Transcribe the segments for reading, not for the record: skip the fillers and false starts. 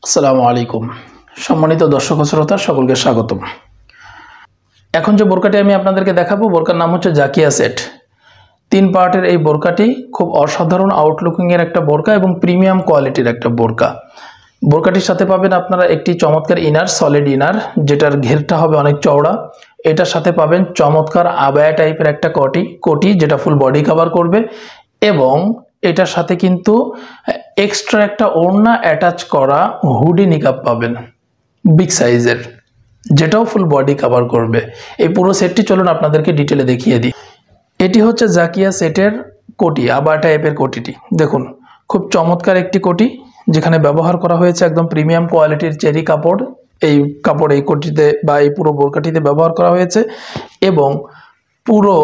আসসালামু আলাইকুম সম্মানিত দর্শক ও শ্রোতা সকলকে স্বাগতম। এখন যে বোরকাটি আমি আপনাদেরকে দেখাবো বোরকার নাম হচ্ছে জাকিয়া সেট। 3 পার্টের এই বোরকাটি খুব অসাধারণ আউটলুকিং এর একটা বোরকা এবং প্রিমিয়াম কোয়ালিটির একটা বোরকা। বোরকাটির সাথে পাবেন আপনারা একটি চমৎকার ইনার, সলিড ইনার, যেটার ঘেরটা হবে অনেক চওড়া। এটার সাথে পাবেন চমৎকার আবায়া টাইপের একটা কোটি যেটা ফুল বডি কভার করবে, এবং এটার সাথে কিন্তু এক্সট্রা একটা ওড়না অ্যাটাচ করা হুডি নিকাব পাবেন বিগ সাইজের, যেটাও ফুল বডি কভার করবে। এই পুরো সেটটি চলুন আপনাদেরকে ডিটেলে দেখিয়ে দিই। এটি হচ্ছে জাকিয়া সেটের কোটি, আবায়া টাইপের কোটিটি। দেখুন খুব চমৎকার একটি কোটি, যেখানে ব্যবহার করা হয়েছে একদম প্রিমিয়াম কোয়ালিটির চেরি কাপড়। এই কাপড় এই কোটিতে বা এই পুরো বোরকাটিতে ব্যবহার করা হয়েছে, এবং পুরো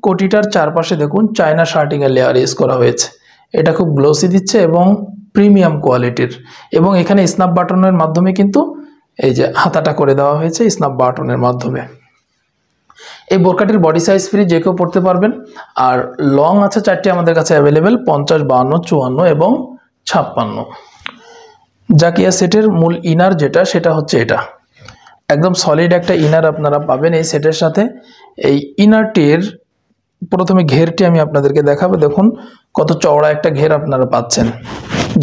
কোটিটার চারপাশে দেখুন চায়না শার্টিং এর লেয়ার ইউজ করা হয়েছে। এটা খুব গ্লোসি দিচ্ছে এবং প্রিমিয়াম কোয়ালিটির, এবং এখানে স্ন্যাপ বাটনের মাধ্যমে কিন্তু এই যে হাতাটা করে দেওয়া হয়েছে স্ন্যাপ বাটনের মাধ্যমে। এই বোরকাটির বডি সাইজ ফ্রি, যে কেউ পড়তে পারবেন। আর লং আছে 4টি আমাদের কাছে অ্যাভেলেবেল, 50, 52, 54 এবং 56। জাকিয়া সেটের মূল ইনার যেটা, সেটা হচ্ছে এটা একদম সলিড একটা ইনার আপনারা পাবেন এই সেটের সাথে। এই ইনারটির প্রথমে ঘেরটি আমি আপনাদেরকে দেখাবো। দেখুন কত চওড়া একটা ঘের আপনারা পাচ্ছেন।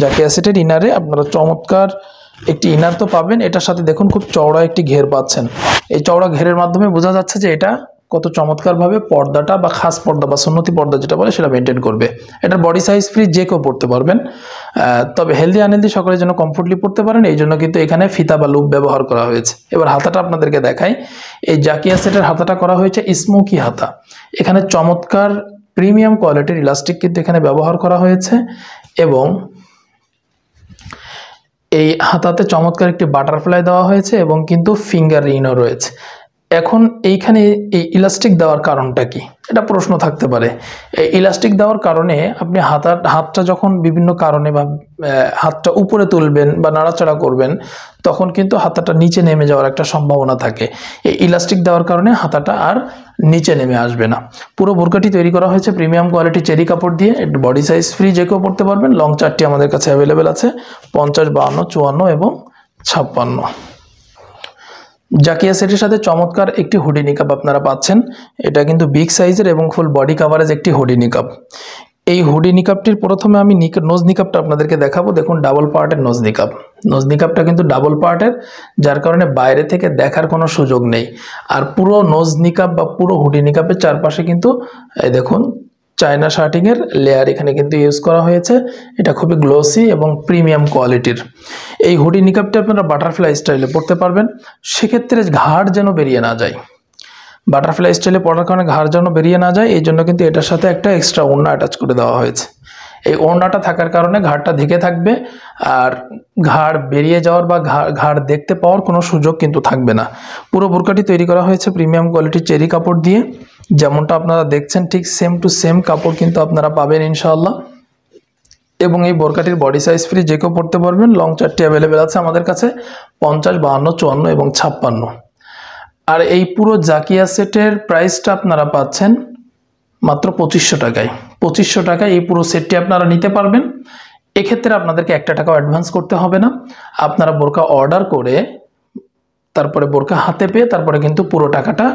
জাকিয়া সেটের ইনারে আপনারা চমৎকার একটি ইনার তো পাবেন, এটার সাথে দেখুন খুব চওড়া একটি ঘের পাচ্ছেন। এই চওড়া ঘেরের মাধ্যমে বোঝা যাচ্ছে যে এটা কত চমৎকারভাবে পর্দাটা বা খাস পর্দা বা সুন্নতি পর্দা যেটা বলে সেটা মেনটেন করবে। এটার বডি সাইজ ফ্রি, যে কেউ পড়তে পারবেন। তবে হেলদি আনহেলদি সকলের জন্য কমফোর্টলি পড়তে পারেন, এই জন্য কিন্তু এখানে ফিতা বা লুপ ব্যবহার করা হয়েছে। এবার হাতাটা আপনাদেরকে দেখাই। এই জাকিয়া সেটের হাতাটা করা হয়েছে স্মোকি হাতা। এখানে চমৎকার প্রিমিয়াম কোয়ালিটির ইলাস্টিক কিন্তু এখানে ব্যবহার করা হয়েছে, এবং এই হাতাতে চমৎকার একটি বাটারফ্লাই দেওয়া হয়েছে এবং কিন্তু ফিঙ্গার রিংও রয়েছে। এখন এইখানে এই ইলাস্টিক দেওয়ার কারণটা কি, এটা প্রশ্ন থাকতে পারে। এই ইলাস্টিক দেওয়ার কারণে আপনি হাতটা যখন বিভিন্ন কারণে বা হাতটা উপরে তুলবেন বা নাড়াচাড়া করবেন, তখন কিন্তু হাতাটা নিচে নেমে যাওয়ার একটা সম্ভাবনা থাকে। এই ইলাস্টিক দেওয়ার কারণে হাতাটা আর নিচে নেমে আসবে না। পুরো বোরকাটি তৈরি করা হয়েছে প্রিমিয়াম কোয়ালিটি চেরি কাপড় দিয়ে। বডি সাইজ ফ্রি, যে কেউ পড়তে পারবেন। লং 4টি আমাদের কাছে অ্যাভেলেবেল আছে, 50, 52, 54 এবং 56। জাকিয়া সেটের সাথে চমৎকার একটি হুডি নিকাব আপনারা পাচ্ছেন। এটা কিন্তু বিগ সাইজের এবং ফুল বডি কাভারেজ একটি হুডি নিকাব। এই হুডি নিকাবটির প্রথমে আমি নোজ নিকাবটা আপনাদেরকে দেখাবো। দেখুন ডাবল পার্টের নোজ নিকাব। নোজ নিকাবটা কিন্তু ডাবল পার্টের, যার কারণে বাইরে থেকে দেখার কোনো সুযোগ নেই। আর পুরো নোজ নিকাব বা পুরো হুডি নিকাবের চারপাশে কিন্তু এই দেখুন চায়না শার্টিং এর লেয়ার এখানে কিন্তু ইউজ করা হয়েছে। এটা খুবই গ্লোসি এবং প্রিমিয়াম কোয়ালিটির। এই হুডি নিকাবটি আপনারা বাটারফ্লাই স্টাইলে পরতে পারবেন। সেক্ষেত্রে ঘাড় যেন বেরিয়ে না যায়, বাটারফ্লাই স্টাইলে পরার কারণে ঘাড় যেন বেরিয়ে না যায়, এই জন্য কিন্তু এটার সাথে একটা এক্সট্রা ওড়না অ্যাটাচ করে দেওয়া হয়েছে। এই ওড়নাটা থাকার কারণে ঘাড়টা ঢেকে থাকবে, আর ঘাড় বেরিয়ে যাওয়ার বা ঘাড় দেখতে পাওয়ার কোনো সুযোগ কিন্তু থাকবে না। পুরো বোরকাটি তৈরি করা হয়েছে প্রিমিয়াম কোয়ালিটির চেরি কাপড় দিয়ে। যেমনটা আপনারা দেখছেন ঠিক সেম টু সেম কাপড় কিন্তু আপনারা পাবেন ইনশাআল্লাহ। এবং এই বোরকাটির বডি সাইজ ফ্রি, যে কেউ পড়তে পারবেন। লং 4টি অ্যাভেলেবেল আছে আমাদের কাছে, 50, 52, 54 এবং 56। আর এই পুরো জাকিয়া সেটের প্রাইসটা আপনারা পাচ্ছেন মাত্র 2500 টাকায়। 2500 টাকায় এই পুরো সেটটি আপনারা নিতে পারবেন। এক্ষেত্রে আপনাদেরকে 1 টাকাও অ্যাডভান্স করতে হবে না। আপনারা বোরকা অর্ডার করে তারপরে বোরকা হাতে পেয়ে তারপরে কিন্তু পুরো টাকাটা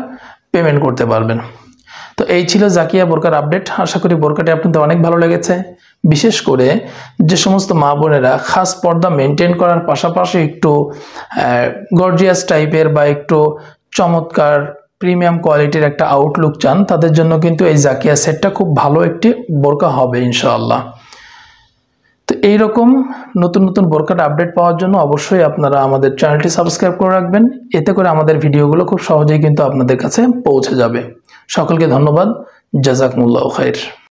পেমেন্ট করতে পারবেন। তো এই ছিল জাকিয়া বোরকার আপডেট। আশা করি বোরকাটি আপনাদের অনেক ভালো লেগেছে। বিশেষ করে যে সমস্ত মা বোনেরা খাস পর্দা মেনটেন করার পাশাপাশি একটু গর্জিয়াস টাইপের বা একটু চমৎকার প্রিমিয়াম কোয়ালিটির একটা আউটলুক চান, তাদের জন্য কিন্তু এই জাকিয়া সেটটা খুব ভালো একটি বোরকা হবে ইনশাআল্লাহ। তো এইরকম নতুন নতুন বোরকার আপডেট পাওয়ার জন্য অবশ্যই আপনারা আমাদের চ্যানেলটি সাবস্ক্রাইব করে রাখবেন। এতে করে আমাদের ভিডিওগুলো খুব সহজেই কিন্তু আপনাদের কাছে পৌঁছে যাবে। সকলকে ধন্যবাদ। জাযাকুমুল্লাহু খাইর।